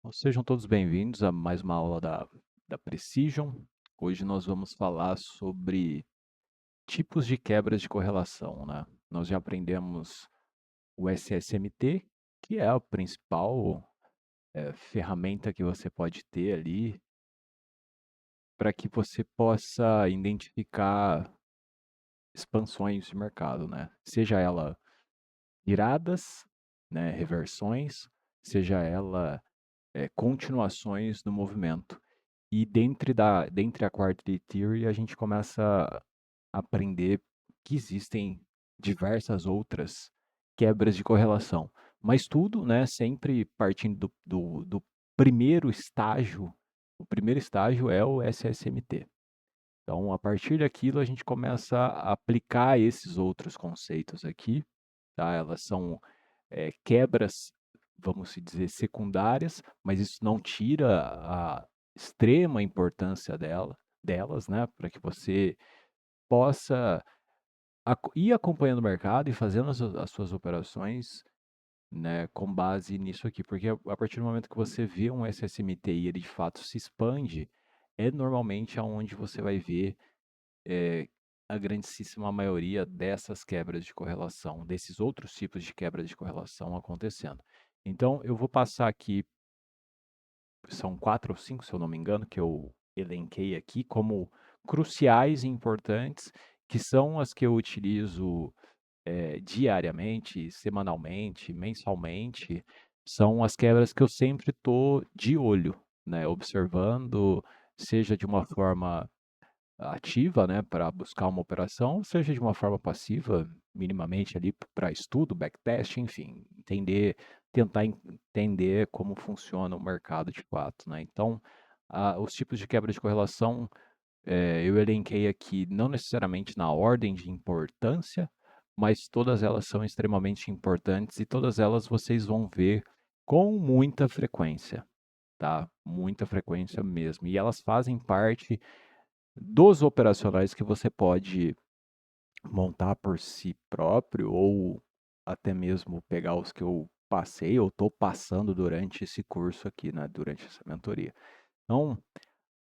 Então, sejam todos bem-vindos a mais uma aula da Precision. Hoje nós vamos falar sobre tipos de quebras de correlação, né? Nós já aprendemos o SSMT, que é a principal ferramenta que você pode ter ali para que você possa identificar expansões de mercado, né? Seja ela viradas, né, reversões, seja ela continuações do movimento. E dentre a Quarterly Theory, a gente começa a aprender que existem diversas outras quebras de correlação. Mas tudo, né, sempre partindo do primeiro estágio. O primeiro estágio é o SSMT. Então, a partir daquilo, a gente começa a aplicar esses outros conceitos aqui, tá? Elas são quebras, vamos se dizer, secundárias, mas isso não tira a extrema importância delas, né? Para que você possa ir acompanhando o mercado e fazendo as suas operações, né, com base nisso aqui. Porque a partir do momento que você vê um SSMT e ele de fato se expande, é normalmente aonde você vai ver eh, a grandíssima maioria dessas quebras de correlação, desses outros tipos de quebras de correlação acontecendo. Então, eu vou passar aqui, são 4 ou 5, se eu não me engano, que eu elenquei aqui como cruciais e importantes, que são as que eu utilizo diariamente, semanalmente, mensalmente, são as quebras que eu sempre estou de olho, né, observando, seja de uma forma ativa, né, para buscar uma operação, seja de uma forma passiva, minimamente ali para estudo, backtest, enfim, tentar entender como funciona o mercado de fato, né? Então, os tipos de quebra de correlação, eu elenquei aqui não necessariamente na ordem de importância, mas todas elas são extremamente importantes e todas elas vocês vão ver com muita frequência, tá? Muita frequência mesmo. E elas fazem parte dos operacionais que você pode montar por si próprio ou até mesmo pegar os que eu passei ou estou passando durante esse curso aqui, né, durante essa mentoria. Então,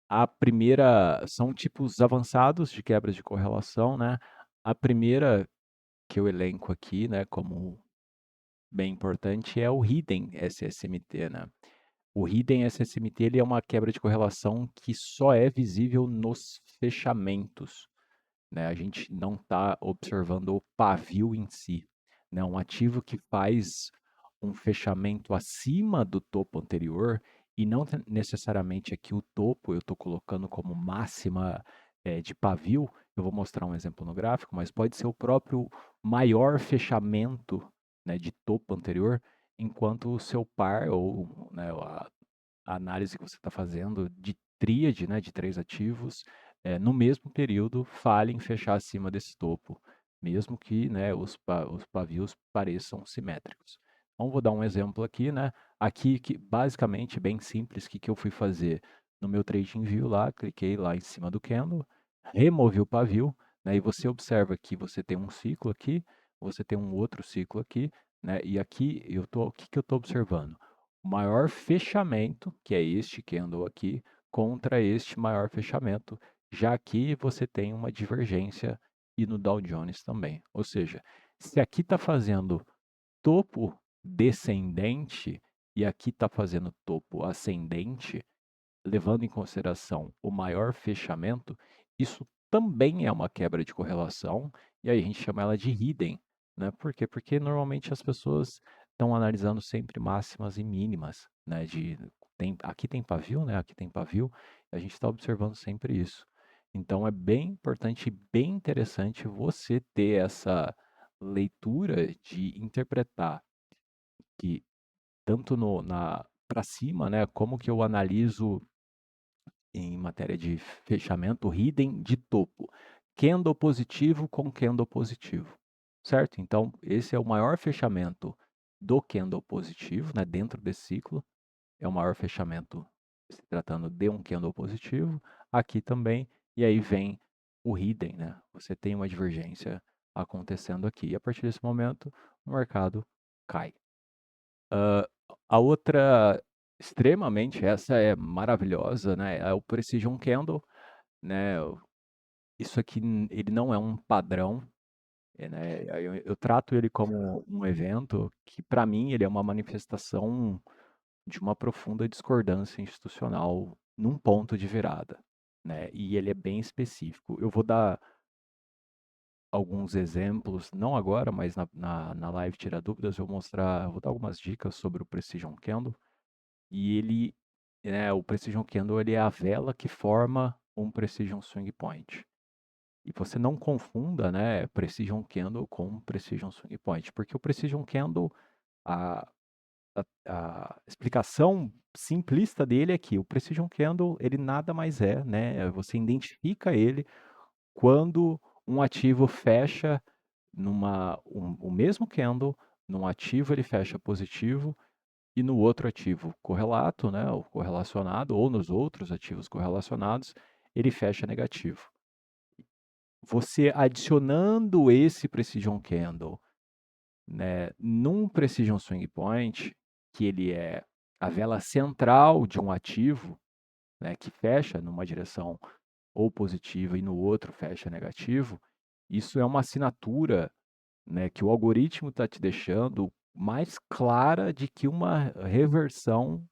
a primeira são tipos avançados de quebras de correlação, né? A primeira que eu elenco aqui, né, como bem importante é o Hidden SSMT, né? O Hidden SSMT ele é uma quebra de correlação que só é visível nos fechamentos, né? A gente não está observando o pavio em si, né? Um ativo que faz um fechamento acima do topo anterior e não necessariamente aqui o topo eu estou colocando como máxima de pavio. Eu vou mostrar um exemplo no gráfico, mas pode ser o próprio maior fechamento, né, de topo anterior, enquanto o seu par ou, né, a análise que você está fazendo de tríade, né, de três ativos, no mesmo período, falhe em fechar acima desse topo, mesmo que, né, os pavios pareçam simétricos. Então, vou dar um exemplo aqui, né? Aqui, que basicamente, bem simples, o que eu fui fazer no meu TradingView lá, cliquei lá em cima do candle, removi o pavio, né? E você observa que você tem um ciclo aqui, você tem um outro ciclo aqui, né? E aqui, o que eu estou observando? O maior fechamento, que é este candle aqui, contra este maior fechamento. Já aqui você tem uma divergência e no Dow Jones também. Ou seja, se aqui está fazendo topo descendente e aqui está fazendo topo ascendente, levando em consideração o maior fechamento, isso também é uma quebra de correlação e aí a gente chama ela de hidden, né? Por quê? Porque normalmente as pessoas estão analisando sempre máximas e mínimas, né? Aqui tem pavio, né? Aqui tem pavio, a gente está observando sempre isso. Então é bem importante e bem interessante você ter essa leitura de interpretar que tanto no, na para cima, né? Como que eu analiso em matéria de fechamento hidden de topo. Candle positivo com candle positivo, certo? Então, esse é o maior fechamento do candle positivo, né, dentro desse ciclo. É o maior fechamento se tratando de um candle positivo. Aqui também, e aí vem o hidden, né? Você tem uma divergência acontecendo aqui. E a partir desse momento, o mercado cai. A outra Extremamente, essa é maravilhosa, né? É o Precision Candle, né? Isso aqui, ele não é um padrão, né? Eu trato ele como um evento que, para mim, ele é uma manifestação de uma profunda discordância institucional num ponto de virada, né? E ele é bem específico. Eu vou dar alguns exemplos, não agora, mas na live Tira Dúvidas, vou dar algumas dicas sobre o Precision Candle. E ele, o Precision Candle, ele é a vela que forma um Precision Swing Point. E você não confunda, né, Precision Candle com Precision Swing Point, porque o Precision Candle, a, a explicação simplista dele é que o Precision Candle, ele nada mais é, né, você identifica ele quando um ativo fecha o mesmo candle, num ativo ele fecha positivo e no outro ativo correlato, né, ou correlacionado, ou nos outros ativos correlacionados, ele fecha negativo. Você adicionando esse Precision Candle, né, num Precision Swing Point, que ele é a vela central de um ativo, né, que fecha numa direção ou positiva e no outro fecha negativo, isso é uma assinatura, né, que o algoritmo está te deixando mais clara de que uma reversão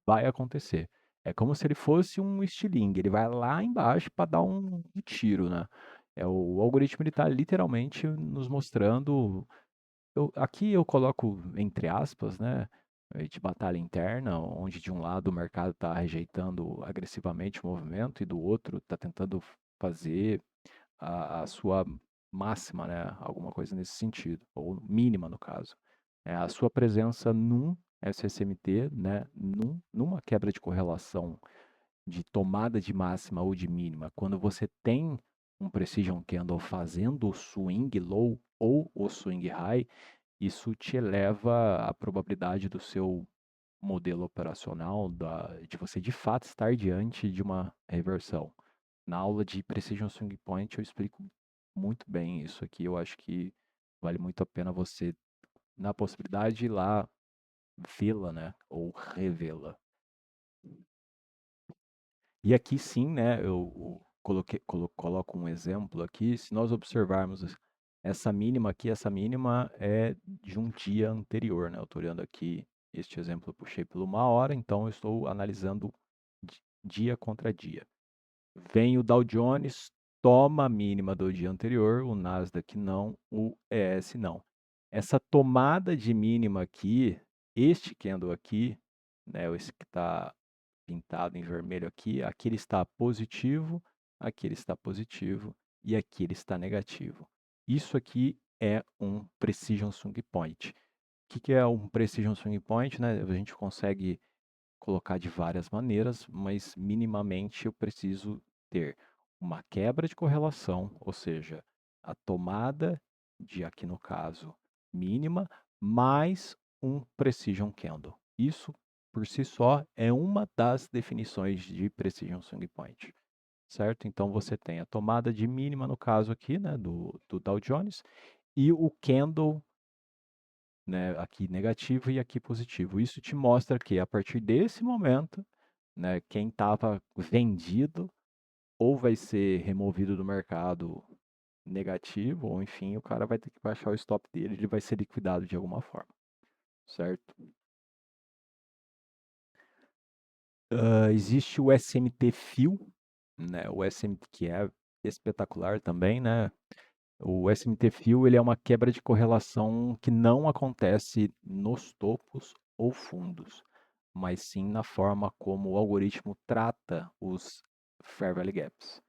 vai acontecer. É como se ele fosse um estilingue, ele vai lá embaixo para dar um tiro, né? O algoritmo ele está literalmente nos mostrando. Aqui eu coloco entre aspas, né? De batalha interna, onde de um lado o mercado está rejeitando agressivamente o movimento e do outro está tentando fazer a sua máxima, né? Alguma coisa nesse sentido, ou mínima no caso. A sua presença num SSMT, né? Numa quebra de correlação de tomada de máxima ou de mínima, quando você tem um Precision Candle fazendo o swing low ou o swing high, isso te eleva a probabilidade do seu modelo operacional, de você de fato estar diante de uma reversão. Na aula de Precision Swing Point eu explico muito bem isso aqui. Eu acho que vale muito a pena você, na possibilidade, ir lá vê-la, né? Ou revê-la. E aqui sim, né? Eu coloco um exemplo aqui. Se nós observarmos essa mínima aqui, essa mínima é de um dia anterior, né? Eu estou olhando aqui, este exemplo eu puxei por 1 hora, então eu estou analisando dia contra dia. Vem o Dow Jones, toma a mínima do dia anterior, o Nasdaq não, o ES não. Essa tomada de mínima aqui, este candle aqui, né, esse que está pintado em vermelho aqui ele está positivo, aqui ele está positivo e aqui ele está negativo. Isso aqui é um Precision Swing Point. O que é um Precision Swing Point? Né? A gente consegue colocar de várias maneiras, mas minimamente eu preciso ter uma quebra de correlação, ou seja, a tomada de, aqui no caso, mínima, mais um Precision Candle. Isso, por si só, é uma das definições de Precision Swing Point, certo? Então, você tem a tomada de mínima, no caso aqui, né, do Dow Jones, e o candle, né, aqui negativo e aqui positivo. Isso te mostra que a partir desse momento, né, quem estava vendido ou vai ser removido do mercado negativo, ou enfim, o cara vai ter que baixar o stop dele, ele vai ser liquidado de alguma forma, certo? Existe o SMT Fio, né, o SMT que é espetacular também, né? O SMT Fio ele é uma quebra de correlação que não acontece nos topos ou fundos, mas sim na forma como o algoritmo trata os Fair Value Gaps.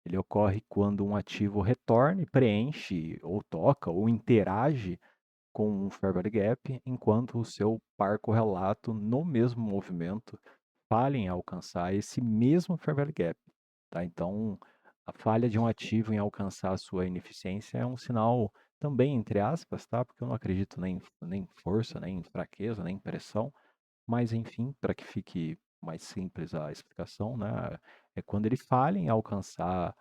Ele ocorre quando um ativo retorna e preenche, ou toca, ou interage com um Fair Value Gap, enquanto o seu par correlato no mesmo movimento falha em alcançar esse mesmo Fair Value Gap. Tá? Então, a falha de um ativo em alcançar a sua ineficiência é um sinal também, entre aspas, tá? Porque eu não acredito nem força, nem fraqueza, nem pressão, mas enfim, para que fique mais simples a explicação, né? É quando ele falha em alcançar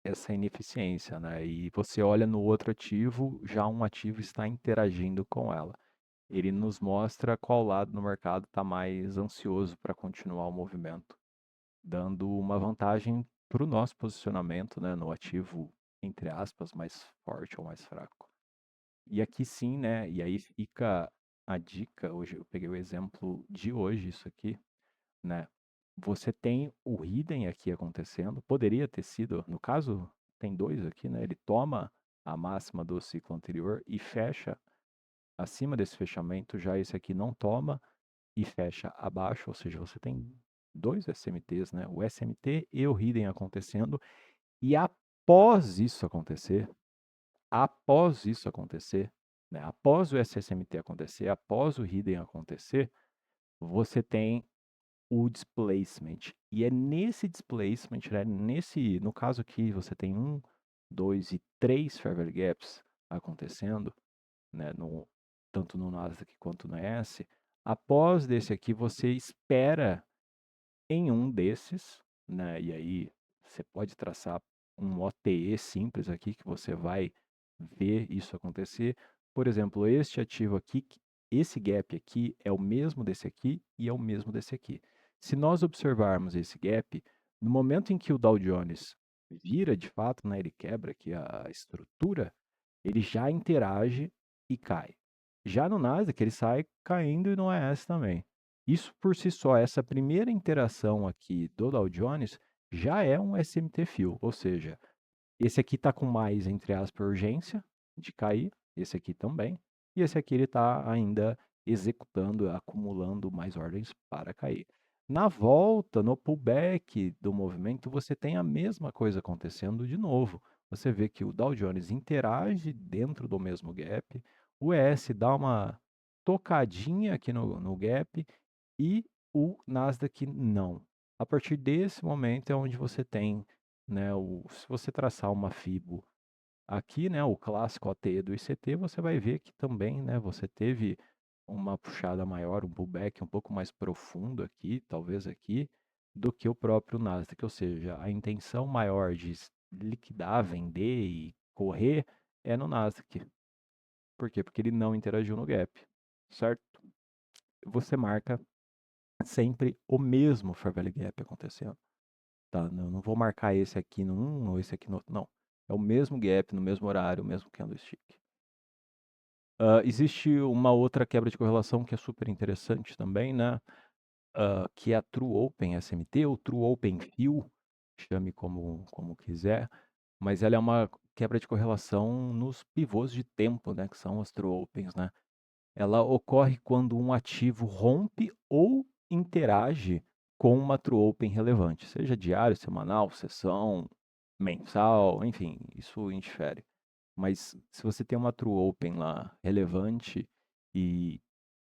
essa ineficiência, né? E você olha no outro ativo, já um ativo está interagindo com ela. ele nos mostra qual lado no mercado está mais ansioso para continuar o movimento, dando uma vantagem para o nosso posicionamento, né, no ativo, entre aspas, mais forte ou mais fraco. E aqui sim, né, e aí fica a dica, hoje eu peguei o exemplo de hoje, isso aqui, né, você tem o hidden aqui acontecendo, poderia ter sido, no caso, tem dois aqui, né, ele toma a máxima do ciclo anterior e fecha acima desse fechamento, já esse aqui não toma e fecha abaixo, ou seja, você tem dois SMTs, né? O SMT e o hidden acontecendo, e após isso acontecer, né? Após o SSMT acontecer, após o hidden acontecer, você tem o displacement. E é nesse displacement, né? No caso aqui, você tem um, dois e três fair value gaps acontecendo, né, tanto no Nasdaq quanto no S. Após desse aqui, você espera em um desses, né, e aí você pode traçar um OTE simples aqui que você vai ver isso acontecer. Por exemplo, este ativo aqui, esse gap aqui é o mesmo desse aqui e é o mesmo desse aqui. Se nós observarmos esse gap, no momento em que o Dow Jones vira de fato, né, ele quebra aqui a estrutura, ele já interage e cai. Já no Nasdaq, ele sai caindo e no ES também. Isso por si só, essa primeira interação aqui do Dow Jones já é um SMT Fill, ou seja, esse aqui está com mais, entre aspas, urgência de cair, esse aqui também, e esse aqui ele está ainda executando, acumulando mais ordens para cair. Na volta, no pullback do movimento, você tem a mesma coisa acontecendo de novo. Você vê que o Dow Jones interage dentro do mesmo gap, o ES dá uma tocadinha aqui no gap e o Nasdaq não. A partir desse momento é onde você tem, né, se você traçar uma Fibo aqui, né, o clássico OTE do ICT, você vai ver que também, né, você teve uma puxada maior, um pullback um pouco mais profundo aqui, talvez aqui, do que o próprio Nasdaq, ou seja, a intenção maior de liquidar, vender e correr é no Nasdaq. Por quê? Porque ele não interagiu no gap, certo? Você marca sempre o mesmo fair value gap acontecendo. Tá? Não vou marcar esse aqui no um ou esse aqui no outro. Não. É o mesmo gap, no mesmo horário, o mesmo candlestick. Existe uma outra quebra de correlação que é super interessante também, né? Que é a True Open SMT ou True Open Fill, chame como quiser, mas ela é uma quebra de correlação nos pivôs de tempo, né? Que são as True Opens, né? Ela ocorre quando um ativo rompe ou interage com uma true open relevante, seja diário, semanal, sessão, mensal, enfim, isso indifere. Mas se você tem uma true open lá relevante e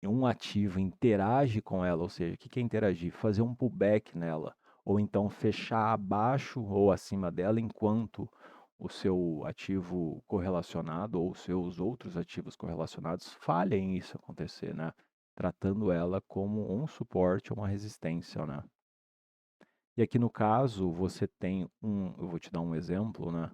um ativo interage com ela, ou seja, o que é interagir? Fazer um pullback nela, ou então fechar abaixo ou acima dela enquanto o seu ativo correlacionado ou os seus outros ativos correlacionados falhem em isso acontecer, né? Tratando ela como um suporte ou uma resistência, né? E aqui no caso, você tem eu vou te dar um exemplo, né?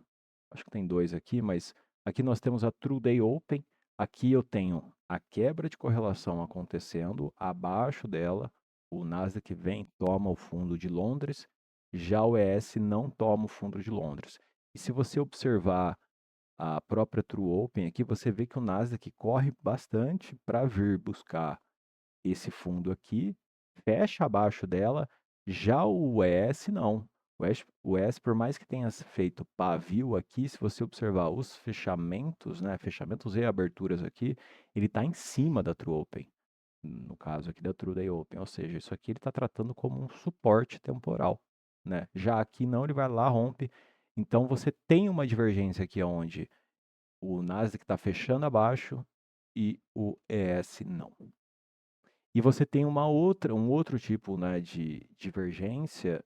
Acho que tem dois aqui, mas aqui nós temos a True Day Open. Aqui eu tenho a quebra de correlação acontecendo, abaixo dela, o Nasdaq vem, toma o fundo de Londres, já o ES não toma o fundo de Londres. E se você observar a própria True Open aqui, você vê que o Nasdaq corre bastante para vir buscar esse fundo aqui, fecha abaixo dela, já o ES não. O ES, por mais que tenha feito pavio aqui, se você observar os fechamentos, né, fechamentos e aberturas aqui, ele está em cima da True Open, no caso aqui da True Day Open, ou seja, isso aqui ele está tratando como um suporte temporal, né? Já aqui não, ele vai lá, rompe. Então você tem uma divergência aqui onde o Nasdaq está fechando abaixo e o ES não. E você tem um outro tipo, né, de divergência,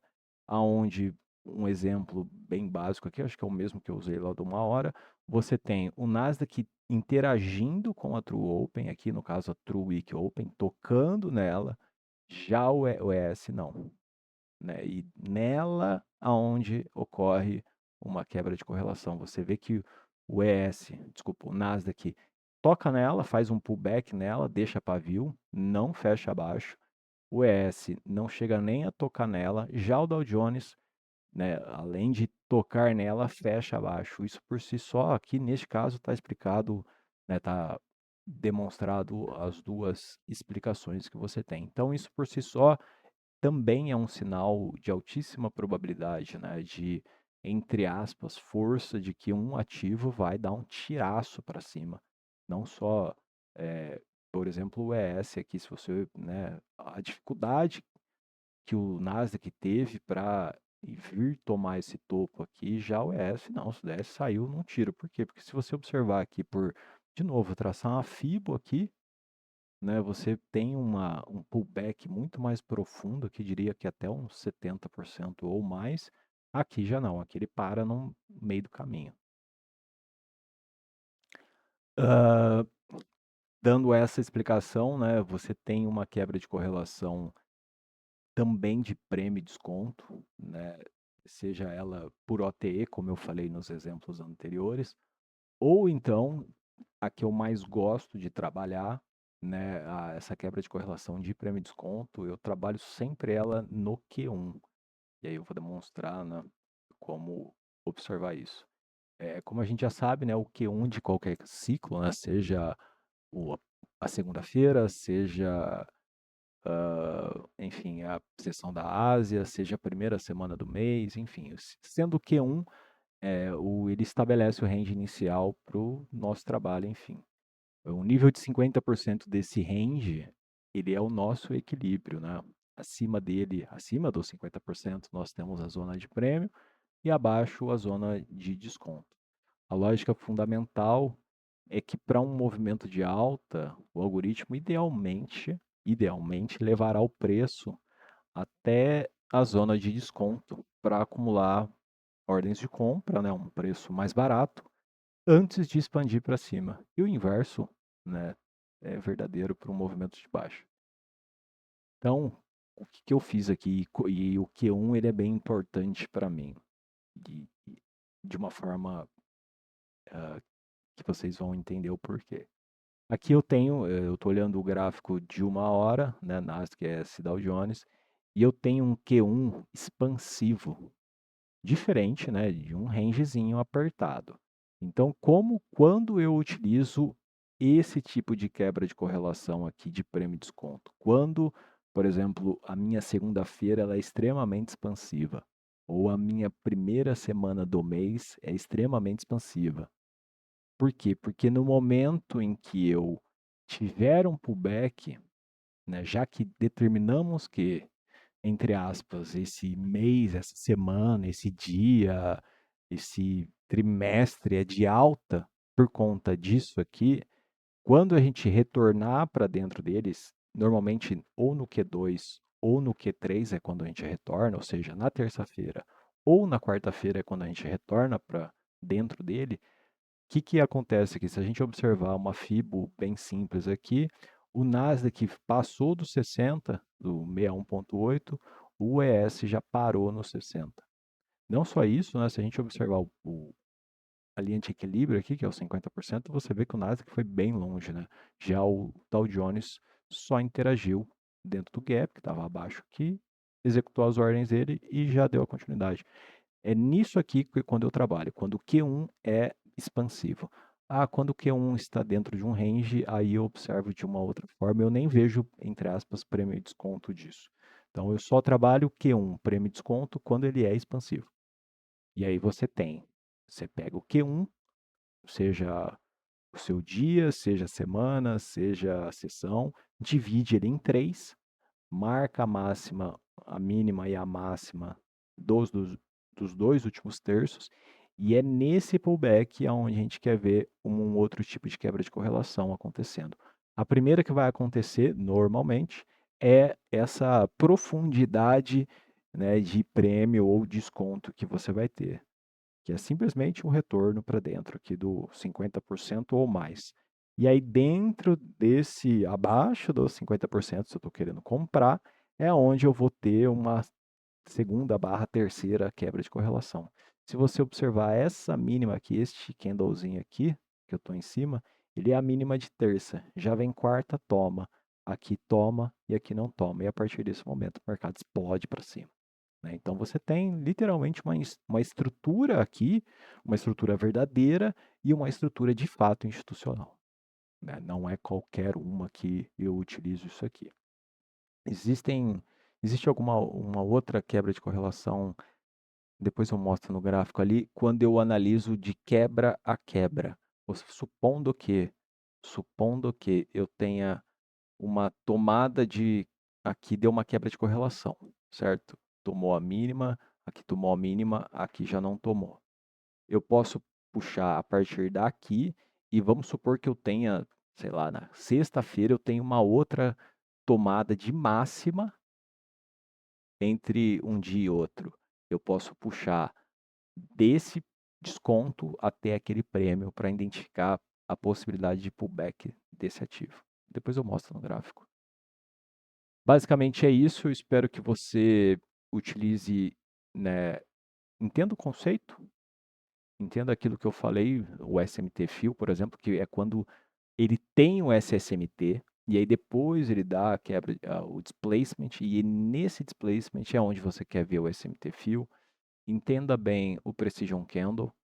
aonde um exemplo bem básico aqui, acho que é o mesmo que eu usei lá de uma hora, você tem o Nasdaq interagindo com a True Open, aqui no caso a True Week Open, tocando nela, já o ES não, né? E nela aonde ocorre uma quebra de correlação. Você vê que o ES, desculpa, o Nasdaq toca nela, faz um pullback nela, deixa pavio, não fecha abaixo. O ES não chega nem a tocar nela. Já o Dow Jones, né, além de tocar nela, fecha abaixo. Isso por si só, aqui neste caso, está explicado, né, está demonstrado as duas explicações que você tem. Então, isso por si só também é um sinal de altíssima probabilidade, né, de, entre aspas, força de que um ativo vai dar um tiraço para cima. Não só, por exemplo, o ES aqui, se você, né, a dificuldade que o Nasdaq teve para vir tomar esse topo aqui, já o ES não, o ES saiu num tiro. Por quê? Porque se você observar aqui por, de novo, traçar uma FIBO aqui, né, você tem um pullback muito mais profundo, que diria que até uns 70% ou mais. Aqui já não, aqui ele para no meio do caminho. Ah, dando essa explicação, né, você tem uma quebra de correlação também de prêmio e desconto, né, seja ela por OTE, como eu falei nos exemplos anteriores, ou então a que eu mais gosto de trabalhar, né, essa quebra de correlação de prêmio e desconto, eu trabalho sempre ela no Q1. E aí eu vou demonstrar, né, como observar isso. Como a gente já sabe, né, o Q1 de qualquer ciclo, né, seja o, a segunda-feira, seja, enfim, a sessão da Ásia, seja a primeira semana do mês, enfim, sendo o Q1, ele estabelece o range inicial para o nosso trabalho, enfim. O nível de 50% desse range, ele é o nosso equilíbrio, né? Acima dele, acima dos 50%, nós temos a zona de prêmio e abaixo a zona de desconto. A lógica fundamental é que para um movimento de alta, o algoritmo idealmente levará o preço até a zona de desconto para acumular ordens de compra, né, um preço mais barato, antes de expandir para cima. E o inverso, né, é verdadeiro para um movimento de baixa. Então, o que, que eu fiz aqui, e o Q1 ele é bem importante para mim, de uma forma que vocês vão entender o porquê. Aqui eu estou olhando o gráfico de uma hora, né, Nasdaq, Dow Jones, e eu tenho um Q1 expansivo, diferente, né, de um rangezinho apertado. Então, quando eu utilizo esse tipo de quebra de correlação aqui de prêmio e desconto? Quando, por exemplo, a minha segunda-feira ela é extremamente expansiva, ou a minha primeira semana do mês é extremamente expansiva. Por quê? Porque no momento em que eu tiver um pullback, né, já que determinamos que, entre aspas, esse mês, essa semana, esse dia, esse trimestre é de alta por conta disso aqui, quando a gente retornar para dentro deles, normalmente ou no Q2 ou no Q3 é quando a gente retorna, ou seja, na terça-feira ou na quarta-feira é quando a gente retorna para dentro dele. O que, que acontece aqui? Se a gente observar uma FIBO bem simples aqui, o Nasdaq passou dos 60, do 61,8, o ES já parou nos 60. Não só isso, né? Se a gente observar a linha de equilíbrio aqui, que é os 50%, você vê que o Nasdaq foi bem longe, né? Já o Dow Jones só interagiu dentro do gap, que estava abaixo aqui, executou as ordens dele e já deu a continuidade. É nisso aqui que quando eu trabalho, quando o Q1 é expansivo. Quando o Q1 está dentro de um range, aí eu observo de uma outra forma, eu nem vejo, entre aspas, prêmio e desconto disso. Então eu só trabalho Q1, prêmio e desconto, quando ele é expansivo. E aí você pega o Q1, seja o seu dia, seja a semana, seja a sessão, divide ele em três, marca a máxima, a mínima e a máxima dos dois últimos terços, e é nesse pullback onde a gente quer ver um outro tipo de quebra de correlação acontecendo. A primeira que vai acontecer, normalmente, é essa profundidade, né, de prêmio ou desconto que você vai ter, que é simplesmente um retorno para dentro aqui do 50% ou mais. E aí, dentro desse, abaixo dos 50%, se eu estou querendo comprar, é onde eu vou ter uma segunda barra terceira quebra de correlação. Se você observar essa mínima aqui, este candlezinho aqui, que eu estou em cima, Ele é a mínima de terça. Já vem quarta, toma e aqui não toma. E a partir desse momento o mercado explode para cima, né? Então você tem literalmente uma estrutura aqui, uma estrutura verdadeira e uma estrutura de fato institucional, né? Não é qualquer uma que eu utilizo isso aqui. Existem, existe alguma uma outra quebra de correlação, depois eu mostro no gráfico ali, quando eu analiso de quebra a quebra. Supondo que eu tenha uma tomada de. Aqui deu uma quebra de correlação, certo? Tomou a mínima, aqui tomou a mínima, aqui já não tomou. Eu posso puxar a partir daqui e vamos supor que eu tenha, sei lá, na sexta-feira eu tenho uma outra tomada de máxima entre um dia e outro. Eu posso puxar desse desconto até aquele prêmio para identificar a possibilidade de pullback desse ativo. Depois eu mostro no gráfico. Basicamente é isso. Eu espero que você utilize, né, entenda o conceito, entenda aquilo que eu falei, o SMT Fill, por exemplo, que é quando ele tem o SSMT e aí depois ele dá a quebra, o displacement, e nesse displacement é onde você quer ver o SMT Fill. Entenda bem o Precision Candle,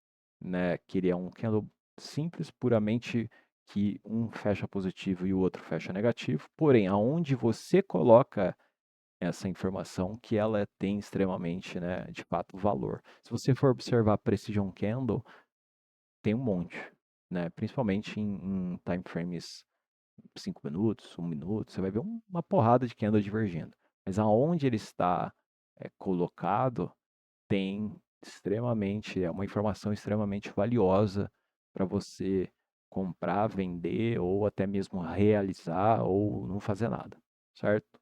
né, que ele é um candle simples, puramente que um fecha positivo e o outro fecha negativo, porém, aonde você coloca essa informação que ela tem extremamente, né, de fato, valor. Se você for observar Precision Candle, tem um monte, né, principalmente em time frames 5 minutos, 1 minuto, você vai ver uma porrada de candle divergindo. Mas aonde ele está colocado, tem extremamente, é uma informação extremamente valiosa para você comprar, vender ou até mesmo realizar ou não fazer nada, certo?